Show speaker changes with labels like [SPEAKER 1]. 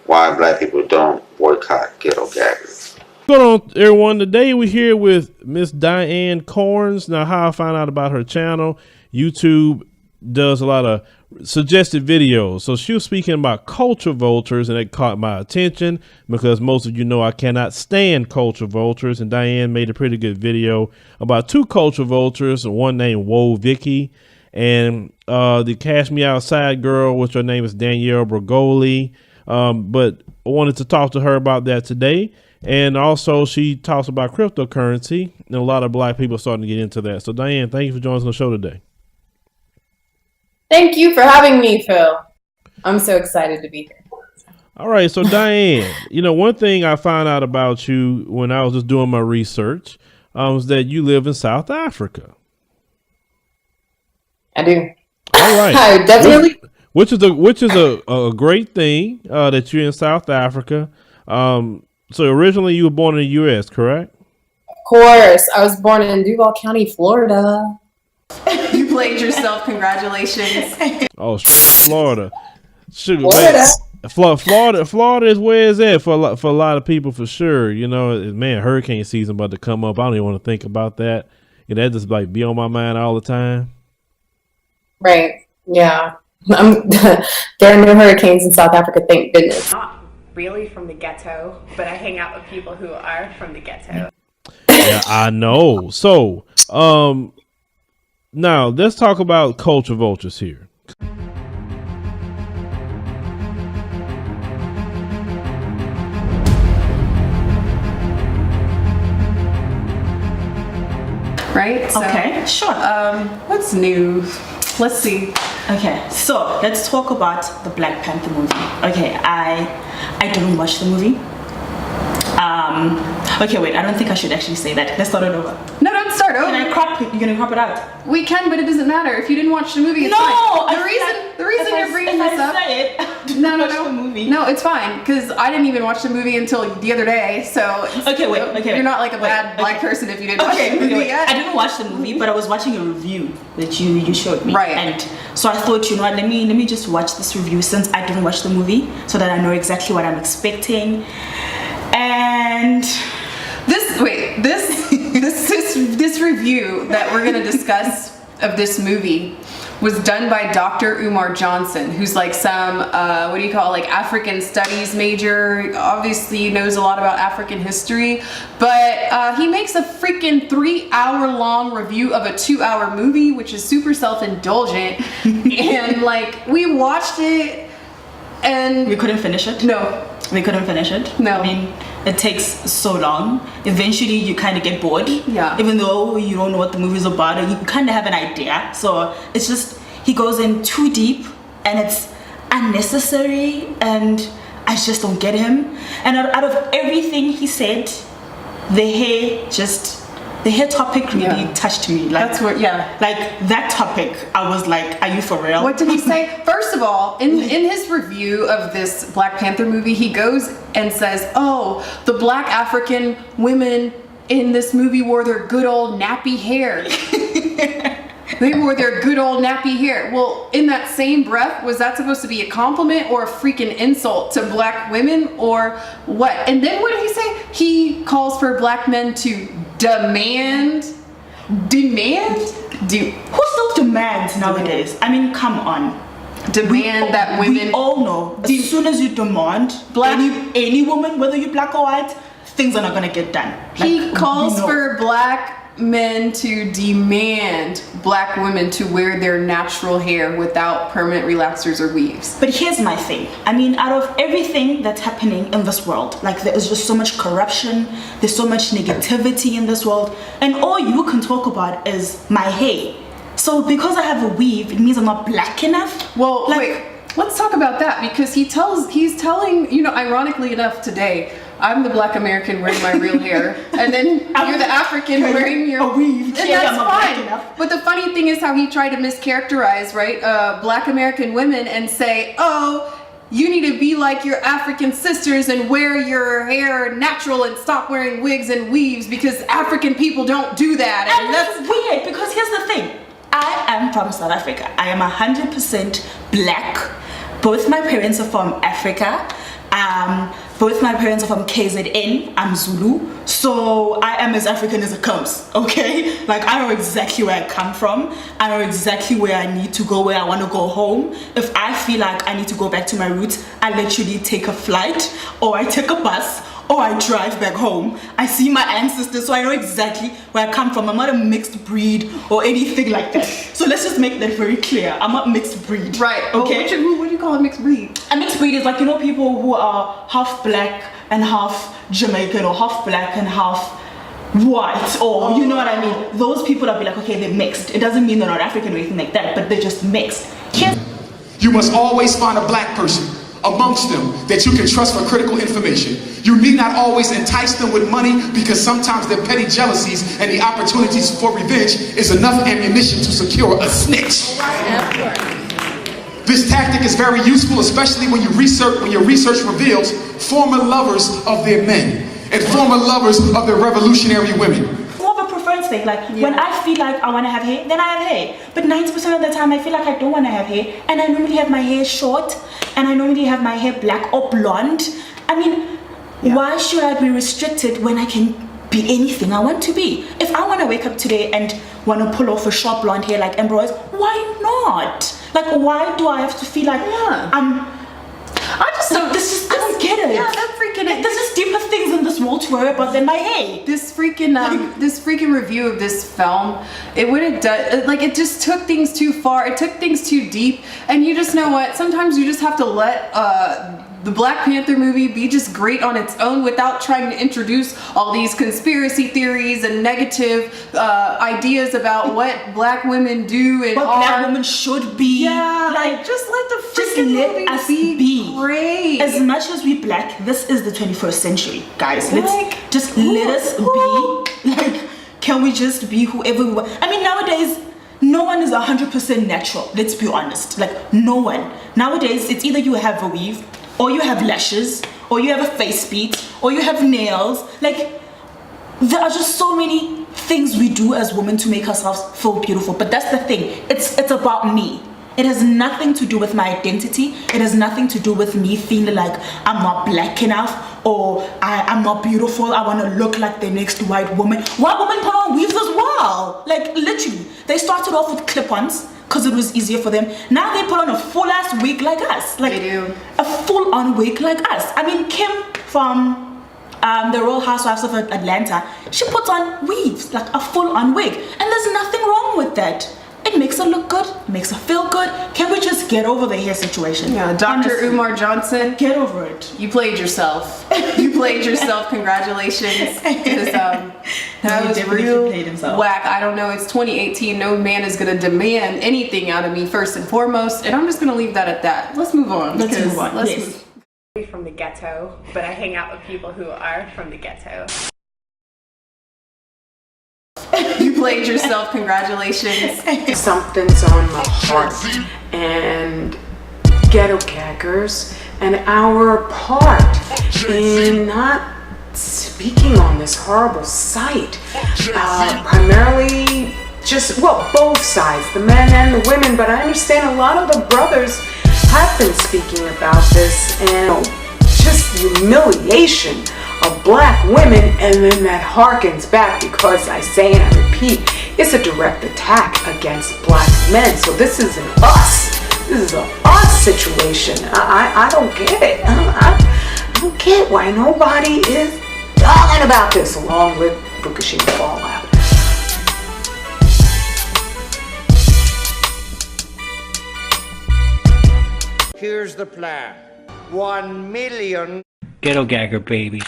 [SPEAKER 1] why black people don't boycott ghetto gaggers.
[SPEAKER 2] What's going on, everyone? Today we're here with Miss Diane Corns. Now, how I found out about her channel, YouTube does a lot of suggested videos. So she was speaking about culture vultures, and it caught my attention because most of you know I cannot stand culture vultures. And Diane made a pretty good video about two culture vultures, one named Whoa Vicky, and the Cash Me Outside girl, which her name is Danielle Bergoli. But I wanted to talk to her about that today. And also she talks about cryptocurrency, and a lot of black people are starting to get into that. So Diane, thank you for joining us on the show today.
[SPEAKER 3] Thank you for having me, Phil. I'm so excited to be here.
[SPEAKER 2] All right. So Diane, one thing I found out about you when I was just doing my research was that you live in South Africa.
[SPEAKER 3] I do.
[SPEAKER 2] All right.
[SPEAKER 3] I definitely.
[SPEAKER 2] Which is a great thing that you're in South Africa. So originally you were born in the U.S., correct?
[SPEAKER 3] Of course. I was born in Duval County, Florida.
[SPEAKER 4] You played yourself. Congratulations.
[SPEAKER 2] Oh, Florida. Shoot,
[SPEAKER 3] Florida.
[SPEAKER 2] Florida is where it's at for a lot of people, for sure. Man, hurricane season about to come up. I don't even want to think about that. That just like be on my mind all the time.
[SPEAKER 3] Right. Yeah. There are no hurricanes in South Africa, thank goodness.
[SPEAKER 4] Not really from the ghetto, but I hang out with people who are from the ghetto.
[SPEAKER 2] Yeah, I know. So, now let's talk about culture vultures here.
[SPEAKER 4] Right? So,
[SPEAKER 5] okay, sure.
[SPEAKER 4] What's new? Let's see.
[SPEAKER 5] Okay, so let's talk about the Black Panther movie. Okay, I didn't watch the movie. Okay, wait, I don't think I should actually say that. Let's start it over.
[SPEAKER 4] No, don't start over.
[SPEAKER 5] You're gonna crop it out.
[SPEAKER 4] We can, but it doesn't matter. If you didn't watch the movie, it's fine. The reason you're bringing this up.
[SPEAKER 5] The movie.
[SPEAKER 4] No, it's fine because I didn't even watch the movie until the other day. So you're not like a bad black person if you didn't watch the movie yet.
[SPEAKER 5] I didn't watch the movie, but I was watching a review that you showed me.
[SPEAKER 4] Right.
[SPEAKER 5] And so I thought, let me just watch this review since I didn't watch the movie, so that I know exactly what I'm expecting. And
[SPEAKER 4] this review that we're gonna discuss of this movie was done by Dr. Umar Johnson, who's like some African studies major. Obviously knows a lot about African history, but he makes a freaking 3-hour-long review of a 2-hour movie, which is super self-indulgent. And we watched it and
[SPEAKER 5] we couldn't finish it.
[SPEAKER 4] No,
[SPEAKER 5] we couldn't finish it.
[SPEAKER 4] No,
[SPEAKER 5] I mean, it takes so long. Eventually you kind of get bored.
[SPEAKER 4] Yeah.
[SPEAKER 5] Even though you don't know what the movie's about, or you kind of have an idea. So it's just, he goes in too deep and it's unnecessary, and I just don't get him. And out of everything he said, the hair topic really touched me.
[SPEAKER 4] That's what,
[SPEAKER 5] that topic, I was like, are you for real?
[SPEAKER 4] What did he say? First of all, in his review of this Black Panther movie, he goes and says, oh, the black African women in this movie wore their good old nappy hair. They wore their good old nappy hair. Well, in that same breath, was that supposed to be a compliment or a freaking insult to black women, or what? And then what did he say? He calls for black men to demand? Who
[SPEAKER 5] still demands nowadays? I mean, come on.
[SPEAKER 4] Demand that women...
[SPEAKER 5] We all know, as soon as you demand any woman, whether you're black or white, things are not going to get done.
[SPEAKER 4] He calls for black men to demand black women to wear their natural hair without permanent relaxers or weaves.
[SPEAKER 5] But here's my thing. I mean, out of everything that's happening in this world, there is just so much corruption, there's so much negativity in this world, and all you can talk about is my hair. So because I have a weave, it means I'm not black enough?
[SPEAKER 4] Well, wait, let's talk about that, because he's telling, ironically enough today, I'm the black American wearing my real hair, and then you're the African wearing your
[SPEAKER 5] weave.
[SPEAKER 4] And that's fine. But the funny thing is how he tried to mischaracterize, right, black American women and say, oh, you need to be like your African sisters and wear your hair natural and stop wearing wigs and weaves because African people don't do that.
[SPEAKER 5] And that's weird, because here's the thing. I am from South Africa. I am 100% black. Both my parents are from Africa. Both my parents are from KZN. I'm Zulu, so I am as African as it comes. Okay, like I know exactly where I come from. I know exactly where I need to go, where I want to go home. If I feel like I need to go back to my roots, I literally take a flight, or I take a bus, or I drive back home. I see my ancestors, so I know exactly where I come from. I'm not a mixed breed or anything like that. So let's just make that very clear. I'm not mixed breed.
[SPEAKER 4] Right.
[SPEAKER 5] Okay.
[SPEAKER 4] What do you call a mixed breed?
[SPEAKER 5] A mixed breed is like, you know, people who are half black and half Jamaican, or half black and half white, or you know what I mean. Those people will be like, okay, they're mixed. It doesn't mean they're not African or anything like that, but they're just mixed.
[SPEAKER 6] You must always find a black person amongst them that you can trust for critical information. You need not always entice them with money, because sometimes their petty jealousies and the opportunities for revenge is enough ammunition to secure a snitch. This tactic is very useful, especially when your research reveals former lovers of their men and former lovers of their revolutionary women.
[SPEAKER 5] More of a preference thing. Like when I feel like I want to have hair, then I have hair. But 90% of the time I feel like I don't want to have hair, and I normally have my hair short, and I normally have my hair black or blonde. I mean, why should I be restricted when I can be anything I want to be? If I want to wake up today and want to pull off a short blonde hair like Ambrose, why not? Like, why do I have to feel like
[SPEAKER 4] I just don't.
[SPEAKER 5] I don't get it.
[SPEAKER 4] Yeah, that freaking.
[SPEAKER 5] Like, there's just deeper things in this world to worry about than my hair.
[SPEAKER 4] This freaking review of this film, it would have done, like, it just took things too far. It took things too deep, and you just know what? Sometimes you just have to let the Black Panther movie be just great on its own without trying to introduce all these conspiracy theories and negative ideas about what black women do and
[SPEAKER 5] what black women should be.
[SPEAKER 4] Yeah, like just let the freaking movie be great.
[SPEAKER 5] As much as we black, this is the 21st century, guys. Let's just let us be. Like, can we just be whoever we want? I mean, nowadays, no one is 100% natural. Let's be honest. Like, no one. Nowadays, it's either you have a weave, or you have lashes, or you have a face beat, or you have nails. Like, there are just so many things we do as women to make ourselves feel beautiful. But that's the thing. It's about me. It has nothing to do with my identity. It has nothing to do with me feeling like I'm not black enough, or I'm not beautiful. I want to look like the next white woman. White women put on weaves as well. Like, literally. They started off with clip-ons because it was easier for them. Now they put on a full-ass wig like us. Like,
[SPEAKER 4] they do.
[SPEAKER 5] A full-on wig like us. I mean, Kim from the Real Housewives of Atlanta, she puts on weaves, like a full-on wig. And there's nothing wrong with that. It makes her look good, makes her feel good. Can we just get over the hair situation?
[SPEAKER 4] Yeah, Dr.
[SPEAKER 5] Honestly,
[SPEAKER 4] Umar Johnson,
[SPEAKER 5] get over it.
[SPEAKER 4] you played yourself. You played yourself. Congratulations. That was real whack. I don't know. It's 2018. No man is going to demand anything out of me, first and foremost. And I'm just going to leave that at that. Let's move on.
[SPEAKER 5] Let's move on.
[SPEAKER 4] Let's
[SPEAKER 5] Yes.
[SPEAKER 7] move. From the ghetto, but I hang out with people who are from the ghetto.
[SPEAKER 4] You played yourself. Congratulations.
[SPEAKER 8] Something's on my heart, and Ghetto Gaggers and our part in not speaking on this horrible site. Primarily just, well, both sides, the men and the women, but I understand a lot of the brothers have been speaking about this, and just humiliation of black women, and then that harkens back, because I say and I repeat, it's a direct attack against black men. So this is an us. This is a us situation. I don't get it. I don't get why nobody is talking about this, along with Fukushima fallout.
[SPEAKER 9] Here's the plan. 1 million
[SPEAKER 10] Ghetto Gagger, baby.